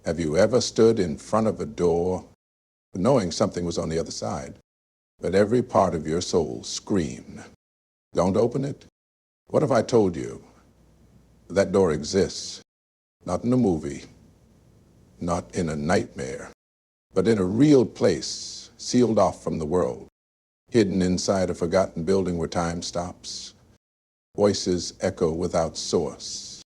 Have you ever stood in front of a door knowing something was on the other side, but every part of your soul screamed, "Don't open it"? What if I told you that door exists, not in a movie, not in a nightmare, but in a real place, sealed off from the world, hidden inside a forgotten building where time stops, voices echo without source,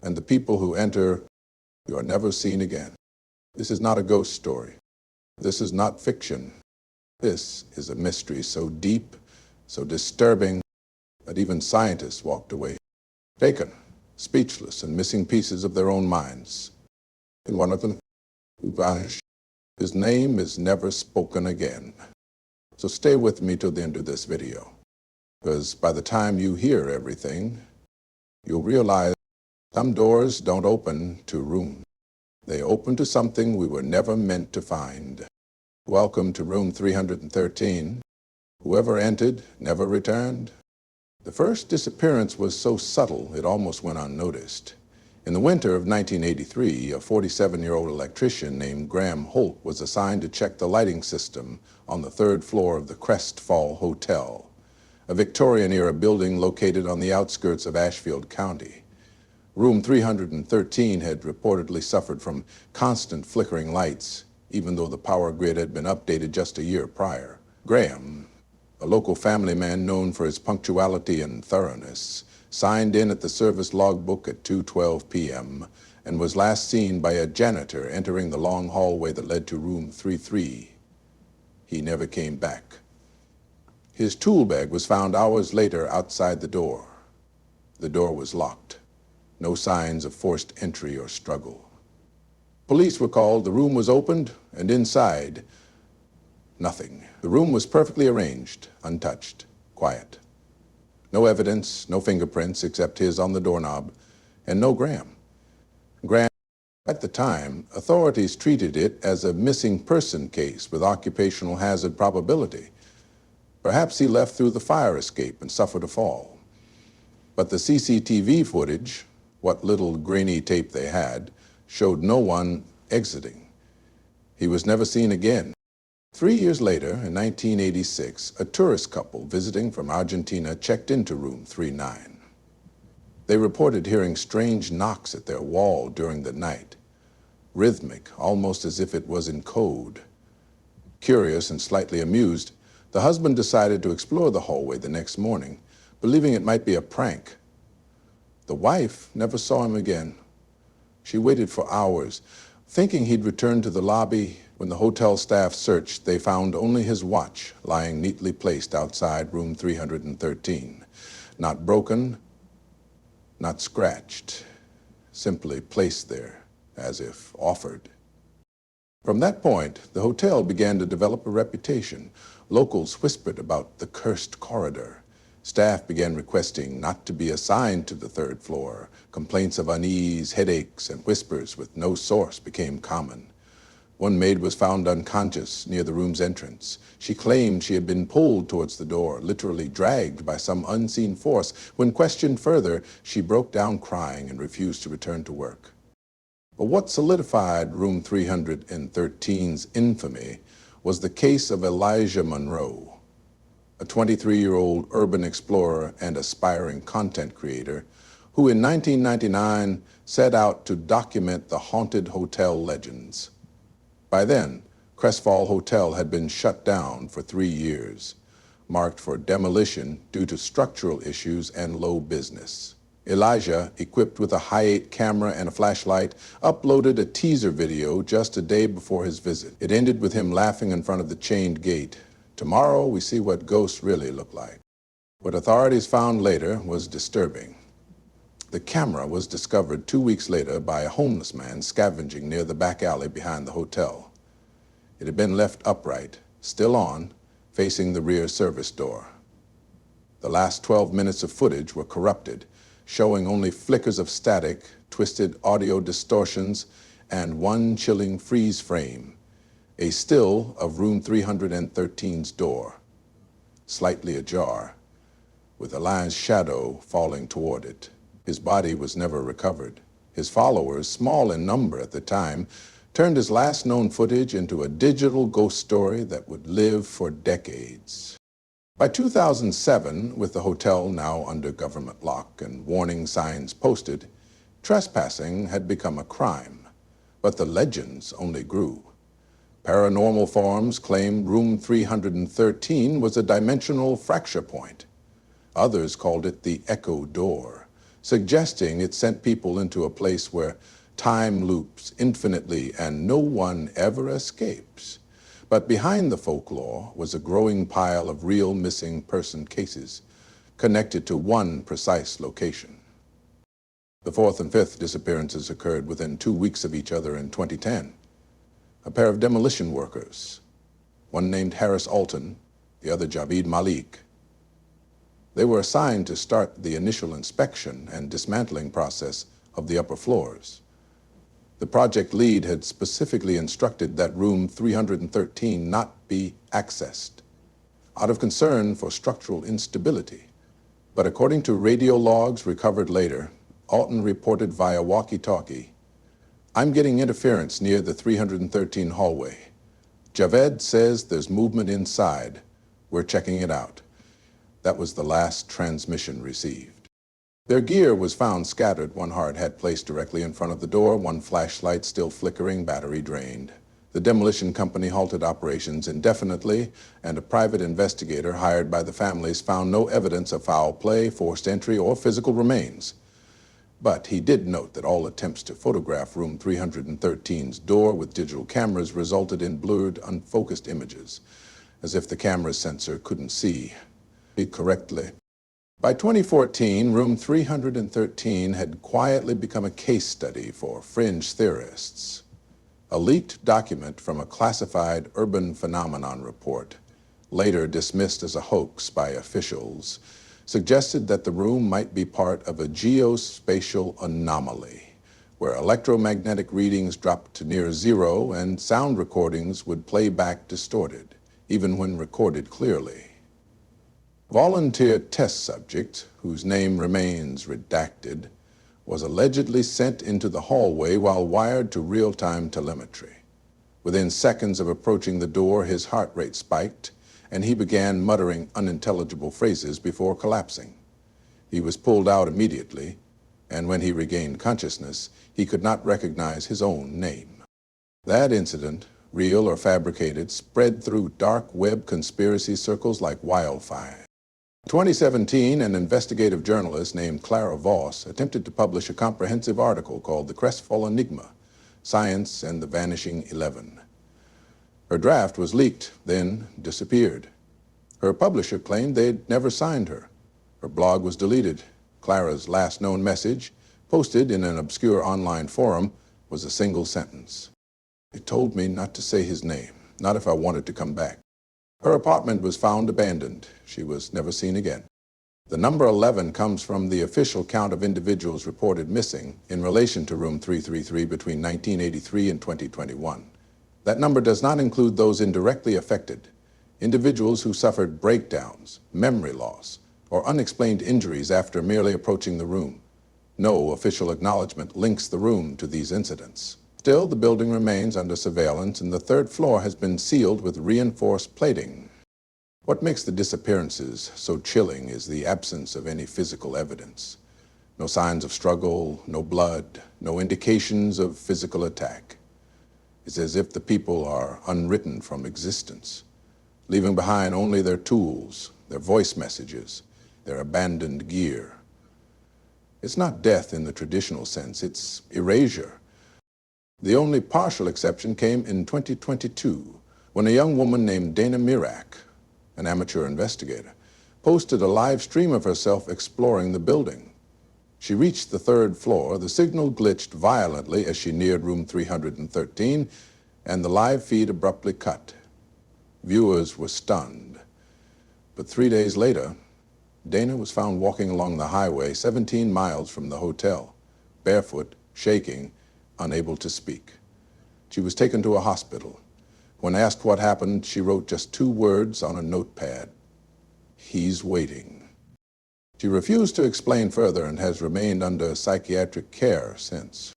and the people who enter, you are never seen again. This is not a ghost story. This is not fiction. This is a mystery so deep, so disturbing, that even scientists walked away, taken, speechless, and missing pieces of their own minds. And one of them, who vanished, his name is never spoken again. So stay with me till the end of this video, because by the time you hear everything, you'll realize some doors don't open to rooms. They open to something we were never meant to find. Welcome to room 313. Whoever entered never returned. The first disappearance was so subtle it almost went unnoticed. In the winter of 1983, a 47-year-old electrician named Graham Holt was assigned to check the lighting system on the third floor of the Crestfall Hotel, a Victorian-era building located on the outskirts of Ashfield County. Room 313 had reportedly suffered from constant flickering lights, even though the power grid had been updated just a year prior. Graham, a local family man known for his punctuality and thoroughness, signed in at the service logbook at 2:12 p.m. and was last seen by a janitor entering the long hallway that led to room 33. He never came back. His tool bag was found hours later outside the door. The door was locked. No signs of forced entry or struggle. Police were called, the room was opened, and inside, nothing. The room was perfectly arranged, untouched, quiet. No evidence, no fingerprints except his on the doorknob, and no Graham. Graham, at the time, authorities treated it as a missing person case with occupational hazard probability. Perhaps he left through the fire escape and suffered a fall. But the CCTV footage, what little grainy tape they had, showed no one exiting. He was never seen again. 3 years later, in 1986, a tourist couple visiting from Argentina checked into room 39. They reported hearing strange knocks at their wall during the night, rhythmic, almost as if it was in code. Curious and slightly amused, the husband decided to explore the hallway the next morning, believing it might be a prank. The wife never saw him again. She waited for hours, thinking he'd returned to the lobby. When the hotel staff searched, they found only his watch lying neatly placed outside room 313. Not broken, not scratched, simply placed there as if offered. From that point, the hotel began to develop a reputation. Locals whispered about the cursed corridor. Staff began requesting not to be assigned to the third floor. Complaints of unease, headaches, and whispers with no source became common. One maid was found unconscious near the room's entrance. She claimed she had been pulled towards the door, literally dragged by some unseen force. When questioned further, she broke down crying and refused to return to work. But what solidified room 313's infamy was the case of Elijah Monroe, a 23-year-old urban explorer and aspiring content creator who in 1999 set out to document the haunted hotel legends. By then, Crestfall Hotel had been shut down for 3 years, marked for demolition due to structural issues and low business. Elijah, equipped with a Hi8 camera and a flashlight, uploaded a teaser video just a day before his visit. It ended with him laughing in front of the chained gate. Tomorrow, we see what ghosts really look like. What authorities found later was disturbing. The camera was discovered 2 weeks later by a homeless man scavenging near the back alley behind the hotel. It had been left upright, still on, facing the rear service door. The last 12 minutes of footage were corrupted, showing only flickers of static, twisted audio distortions, and one chilling freeze frame, a still of room 313's door, slightly ajar, with a lion's shadow falling toward it. His body was never recovered. His followers, small in number at the time, turned his last known footage into a digital ghost story that would live for decades. By 2007, with the hotel now under government lock and warning signs posted, trespassing had become a crime, but the legends only grew. Paranormal forums claimed room 313 was a dimensional fracture point. Others called it the echo door, suggesting it sent people into a place where time loops infinitely and no one ever escapes. But behind the folklore was a growing pile of real missing person cases connected to one precise location. The fourth and fifth disappearances occurred within 2 weeks of each other in 2010. A pair of demolition workers, one named Harris Alton, the other Javid Malik. They were assigned to start the initial inspection and dismantling process of the upper floors. The project lead had specifically instructed that room 313 not be accessed, out of concern for structural instability. But according to radio logs recovered later, Alton reported via walkie-talkie, "I'm getting interference near the 313 hallway. Javed says there's movement inside. We're checking it out." That was the last transmission received. Their gear was found scattered, one hard hat placed directly in front of the door, one flashlight still flickering, battery drained. The demolition company halted operations indefinitely, and a private investigator hired by the families found no evidence of foul play, forced entry, or physical remains. But he did note that all attempts to photograph room 313's door with digital cameras resulted in blurred, unfocused images, as if the camera's sensor couldn't see it correctly. By 2014, room 313 had quietly become a case study for fringe theorists. A leaked document from a classified urban phenomenon report, later dismissed as a hoax by officials, suggested that the room might be part of a geospatial anomaly, where electromagnetic readings dropped to near zero and sound recordings would play back distorted, even when recorded clearly. Volunteer test subject, whose name remains redacted, was allegedly sent into the hallway while wired to real-time telemetry. Within seconds of approaching the door, his heart rate spiked, and he began muttering unintelligible phrases before collapsing. He was pulled out immediately, and when he regained consciousness, he could not recognize his own name. That incident, real or fabricated, spread through dark web conspiracy circles like wildfire. In 2017, an investigative journalist named Clara Voss attempted to publish a comprehensive article called The Crestfall Enigma, Science and the Vanishing 11. Her draft was leaked, then disappeared. Her publisher claimed they'd never signed her. Her blog was deleted. Clara's last known message, posted in an obscure online forum, was a single sentence. "He told me not to say his name, not if I wanted to come back." Her apartment was found abandoned. She was never seen again. The number 11 comes from the official count of individuals reported missing in relation to room 333 between 1983 and 2021. That number does not include those indirectly affected, individuals who suffered breakdowns, memory loss, or unexplained injuries after merely approaching the room. No official acknowledgement links the room to these incidents. Still, the building remains under surveillance, and the third floor has been sealed with reinforced plating. What makes the disappearances so chilling is the absence of any physical evidence. No signs of struggle, no blood, no indications of physical attack. It's as if the people are unwritten from existence, leaving behind only their tools, their voice messages, their abandoned gear. It's not death in the traditional sense, it's erasure. The only partial exception came in 2022, when a young woman named Dana Mirak, an amateur investigator, posted a live stream of herself exploring the building. She reached the third floor, the signal glitched violently as she neared room 313, and the live feed abruptly cut. Viewers were stunned. But 3 days later, Dana was found walking along the highway 17 miles from the hotel, barefoot, shaking, unable to speak. She was taken to a hospital. When asked what happened, she wrote just 2 words on a notepad: "He's waiting." She refused to explain further and has remained under psychiatric care since.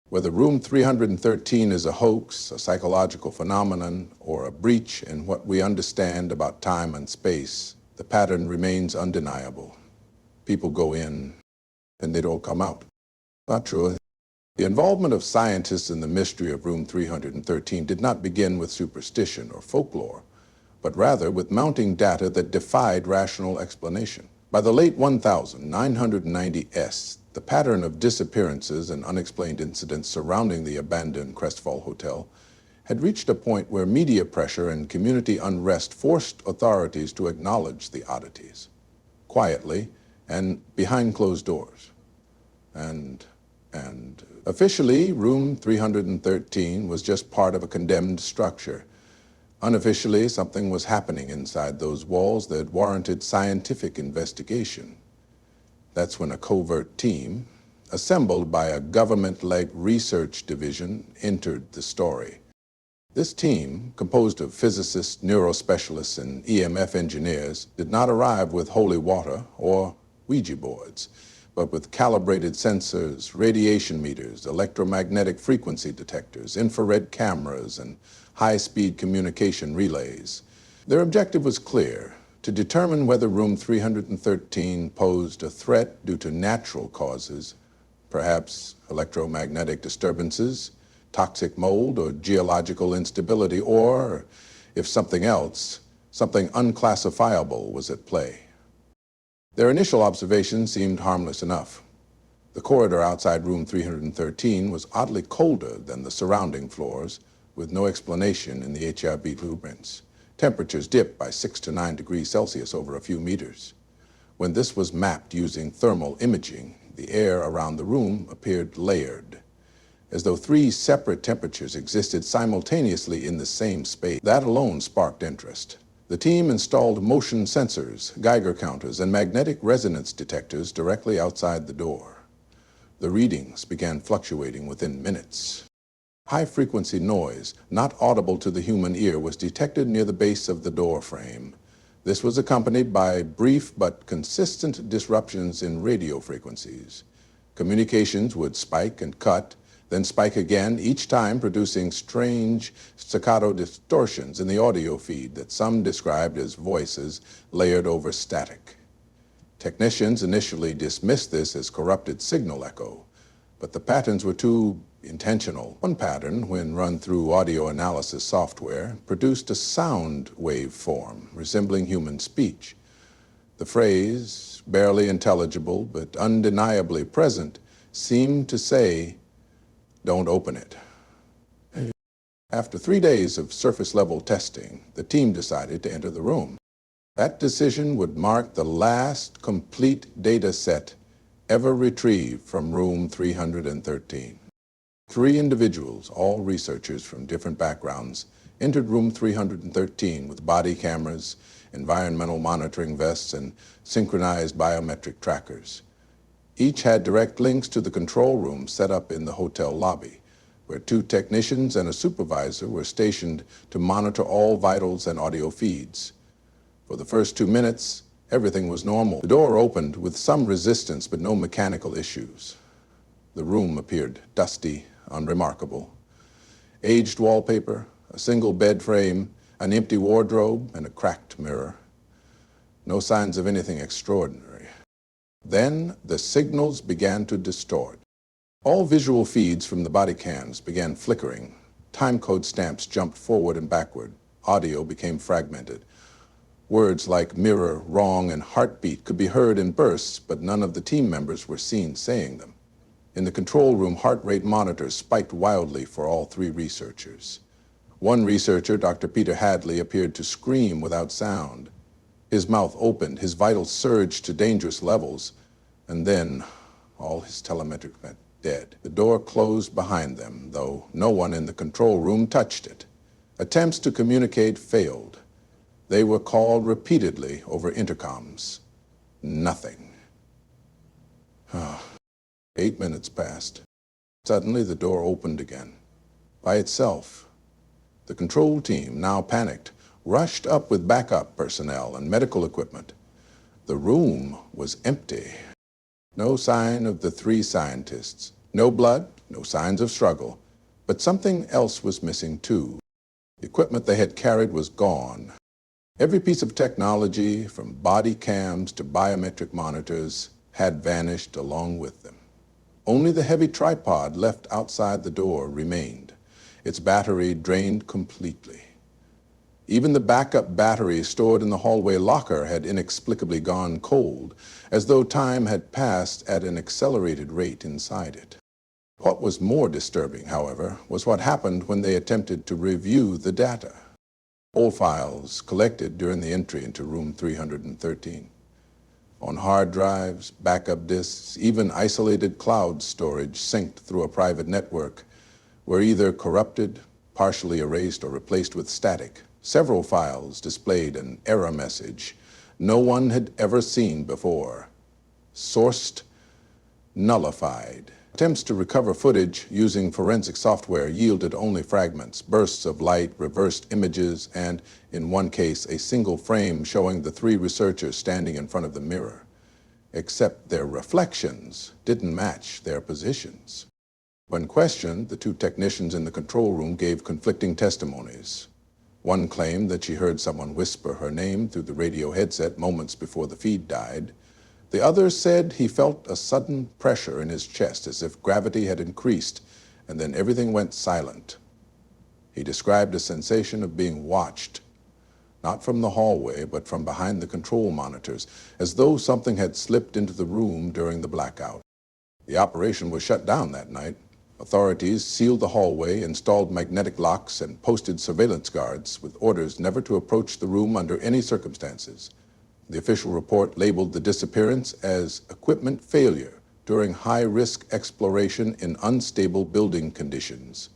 Whether room 313 is a hoax, a psychological phenomenon, or a breach in what we understand about time and space, the pattern remains undeniable. People go in and they don't come out. Not true. The involvement of scientists in the mystery of room 313 did not begin with superstition or folklore, but rather with mounting data that defied rational explanation. By the late 1990s, the pattern of disappearances and unexplained incidents surrounding the abandoned Crestfall Hotel had reached a point where media pressure and community unrest forced authorities to acknowledge the oddities, quietly and behind closed doors. And officially, room 313 was just part of a condemned structure. Unofficially, something was happening inside those walls that warranted scientific investigation. That's when a covert team, assembled by a government-led research division, entered the story. This team, composed of physicists, neurospecialists, and EMF engineers, did not arrive with holy water or Ouija boards, but with calibrated sensors, radiation meters, electromagnetic frequency detectors, infrared cameras, and high-speed communication relays. Their objective was clear: to determine whether room 313 posed a threat due to natural causes, perhaps electromagnetic disturbances, toxic mold, or geological instability, or, if something else, something unclassifiable was at play. Their initial observations seemed harmless enough. The corridor outside room 313 was oddly colder than the surrounding floors, with no explanation in the HRB blueprints. Temperatures dipped by 6 to 9 degrees Celsius over a few meters. When this was mapped using thermal imaging, the air around the room appeared layered, as though 3 separate temperatures existed simultaneously in the same space. That alone sparked interest. The team installed motion sensors, Geiger counters, and magnetic resonance detectors directly outside the door. The readings began fluctuating within minutes. High-frequency noise, not audible to the human ear, was detected near the base of the door frame. This was accompanied by brief but consistent disruptions in radio frequencies. Communications would spike and cut, then spike again, each time producing strange staccato distortions in the audio feed that some described as voices layered over static. Technicians initially dismissed this as corrupted signal echo, but the patterns were too intentional. One pattern, when run through audio analysis software, produced a sound waveform resembling human speech. The phrase, barely intelligible but undeniably present, seemed to say, "Don't open it." After 3 days of surface-level testing, the team decided to enter the room. That decision would mark the last complete data set ever retrieved from room 313. 3 individuals, all researchers from different backgrounds, entered room 313 with body cameras, environmental monitoring vests, and synchronized biometric trackers. Each had direct links to the control room set up in the hotel lobby, where 2 technicians and a supervisor were stationed to monitor all vitals and audio feeds. For the first 2 minutes, everything was normal. The door opened with some resistance but no mechanical issues. The room appeared dusty, unremarkable. Aged wallpaper, a single bed frame, an empty wardrobe, and a cracked mirror. No signs of anything extraordinary. Then the signals began to distort. All visual feeds from the body cams began flickering. Timecode stamps jumped forward and backward. Audio became fragmented. Words like mirror, wrong, and heartbeat could be heard in bursts, but none of the team members were seen saying them. In the control room, heart rate monitors spiked wildly for all 3 researchers. One researcher, Dr. Peter Hadley, appeared to scream without sound. His mouth opened, his vitals surged to dangerous levels, and then all his telemetry went dead. The door closed behind them, though no one in the control room touched it. Attempts to communicate failed. They were called repeatedly over intercoms. Nothing. 8 minutes passed. Suddenly, the door opened again. By itself. The control team, now panicked, rushed up with backup personnel and medical equipment. The room was empty. No sign of the three scientists. No blood, no signs of struggle. But something else was missing too. The equipment they had carried was gone. Every piece of technology, from body cams to biometric monitors, had vanished along with them. Only the heavy tripod left outside the door remained, its battery drained completely. Even the backup battery stored in the hallway locker had inexplicably gone cold, as though time had passed at an accelerated rate inside it. What was more disturbing, however, was what happened when they attempted to review the data. Old files collected during the entry into room 313. On hard drives, backup disks, even isolated cloud storage synced through a private network were either corrupted, partially erased, or replaced with static. Several files displayed an error message no one had ever seen before. Sourced, nullified. Attempts to recover footage using forensic software yielded only fragments, bursts of light, reversed images, and, in one case, a single frame showing the three researchers standing in front of the mirror. Except their reflections didn't match their positions. When questioned, the two technicians in the control room gave conflicting testimonies. One claimed that she heard someone whisper her name through the radio headset moments before the feed died. The other said he felt a sudden pressure in his chest, as if gravity had increased, and then everything went silent. He described a sensation of being watched, not from the hallway, but from behind the control monitors, as though something had slipped into the room during the blackout. The operation was shut down that night. Authorities sealed the hallway, installed magnetic locks, and posted surveillance guards with orders never to approach the room under any circumstances. The official report labeled the disappearance as equipment failure during high-risk exploration in unstable building conditions.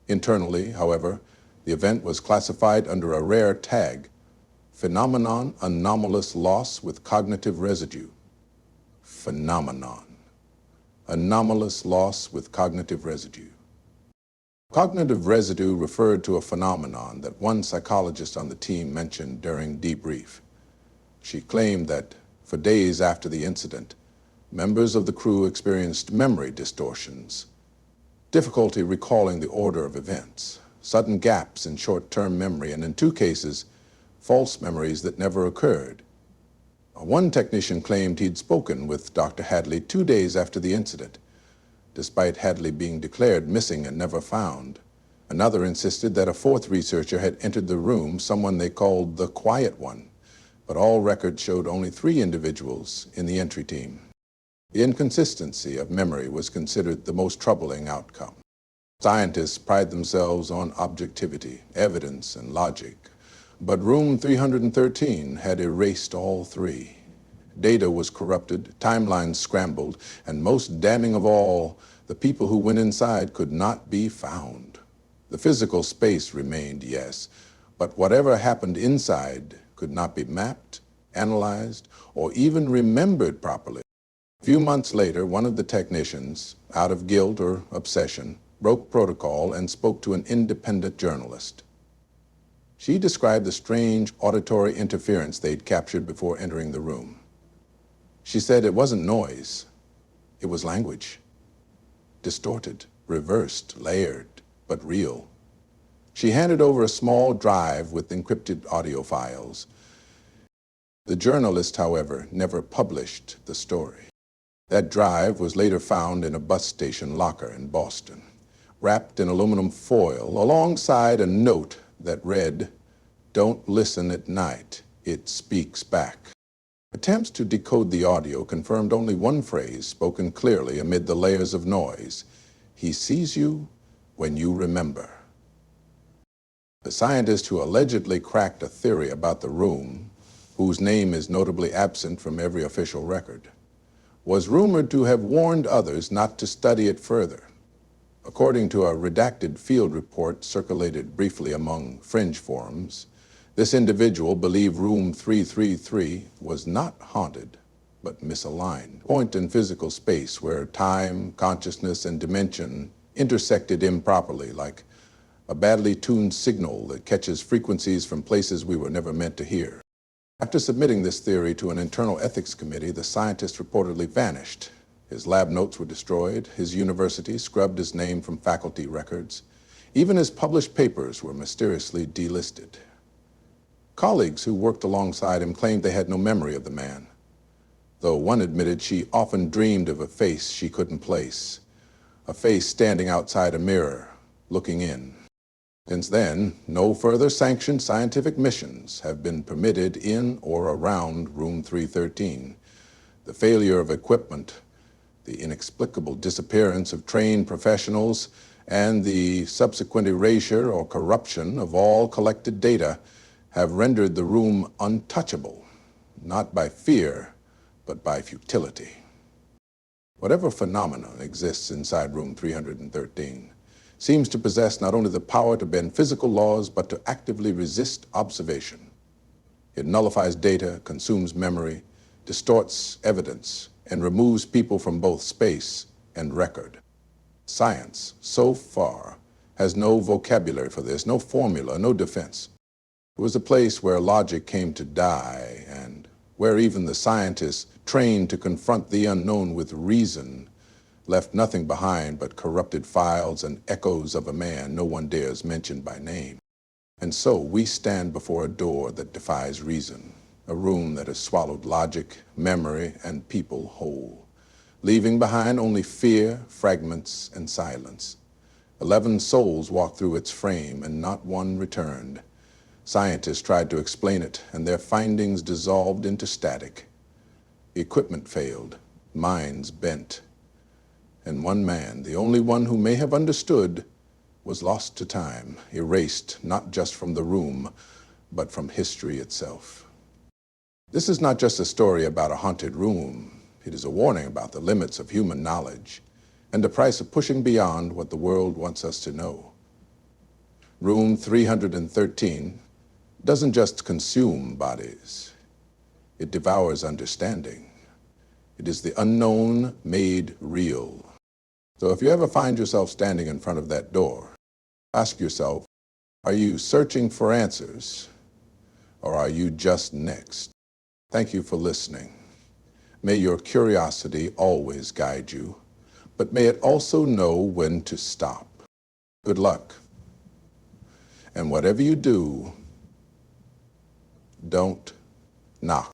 Internally, however, the event was classified under a rare tag, phenomenon anomalous loss with cognitive residue. Phenomenon. Anomalous loss with cognitive residue. Cognitive residue referred to a phenomenon that one psychologist on the team mentioned during debrief. She claimed that for days after the incident, members of the crew experienced memory distortions, difficulty recalling the order of events, sudden gaps in short-term memory, and in two cases, false memories that never occurred. One technician claimed he'd spoken with Dr. Hadley 2 days after the incident, despite Hadley being declared missing and never found. Another insisted that a fourth researcher had entered the room, someone they called the Quiet One, but all records showed only 3 individuals in the entry team. The inconsistency of memory was considered the most troubling outcome. Scientists pride themselves on objectivity, evidence, and logic, but room 313 had erased all 3. Data was corrupted, timelines scrambled, and most damning of all, the people who went inside could not be found. The physical space remained, yes, but whatever happened inside could not be mapped, analyzed, or even remembered properly. A few months later, one of the technicians, out of guilt or obsession, broke protocol and spoke to an independent journalist. She described the strange auditory interference they'd captured before entering the room. She said it wasn't noise, it was language. Distorted, reversed, layered, but real. She handed over a small drive with encrypted audio files. The journalist, however, never published the story. That drive was later found in a bus station locker in Boston, wrapped in aluminum foil, alongside a note that read, "Don't listen at night, it speaks back." Attempts to decode the audio confirmed only one phrase spoken clearly amid the layers of noise: "He sees you when you remember." The scientist who allegedly cracked a theory about the room, whose name is notably absent from every official record, was rumored to have warned others not to study it further. According to a redacted field report circulated briefly among fringe forums, this individual believed room 333 was not haunted, but misaligned, a point in physical space where time, consciousness, and dimension intersected improperly, like a badly tuned signal that catches frequencies from places we were never meant to hear. After submitting this theory to an internal ethics committee, the scientist reportedly vanished. His lab notes were destroyed, his university scrubbed his name from faculty records. Even his published papers were mysteriously delisted. Colleagues who worked alongside him claimed they had no memory of the man, though one admitted she often dreamed of a face she couldn't place, a face standing outside a mirror, looking in. Since then, no further sanctioned scientific missions have been permitted in or around Room 313. The failure of equipment, the inexplicable disappearance of trained professionals, and the subsequent erasure or corruption of all collected data have rendered the room untouchable, not by fear, but by futility. Whatever phenomenon exists inside Room 313 seems to possess not only the power to bend physical laws, but to actively resist observation. It nullifies data, consumes memory, distorts evidence, and removes people from both space and record. Science, so far, has no vocabulary for this, no formula, no defense. It was a place where logic came to die, and where even the scientists trained to confront the unknown with reason left nothing behind but corrupted files and echoes of a man no one dares mention by name. And so we stand before a door that defies reason, a room that has swallowed logic, memory, and people whole, leaving behind only fear, fragments, and silence. 11 souls walked through its frame, and not one returned. Scientists tried to explain it, and their findings dissolved into static. Equipment failed, minds bent, and one man, the only one who may have understood, was lost to time, erased not just from the room, but from history itself. This is not just a story about a haunted room. It is a warning about the limits of human knowledge and the price of pushing beyond what the world wants us to know. Room 313 doesn't just consume bodies. It devours understanding. It is the unknown made real. So if you ever find yourself standing in front of that door, ask yourself, are you searching for answers, or are you just next? Thank you for listening. May your curiosity always guide you, but may it also know when to stop. Good luck. And whatever you do, don't knock.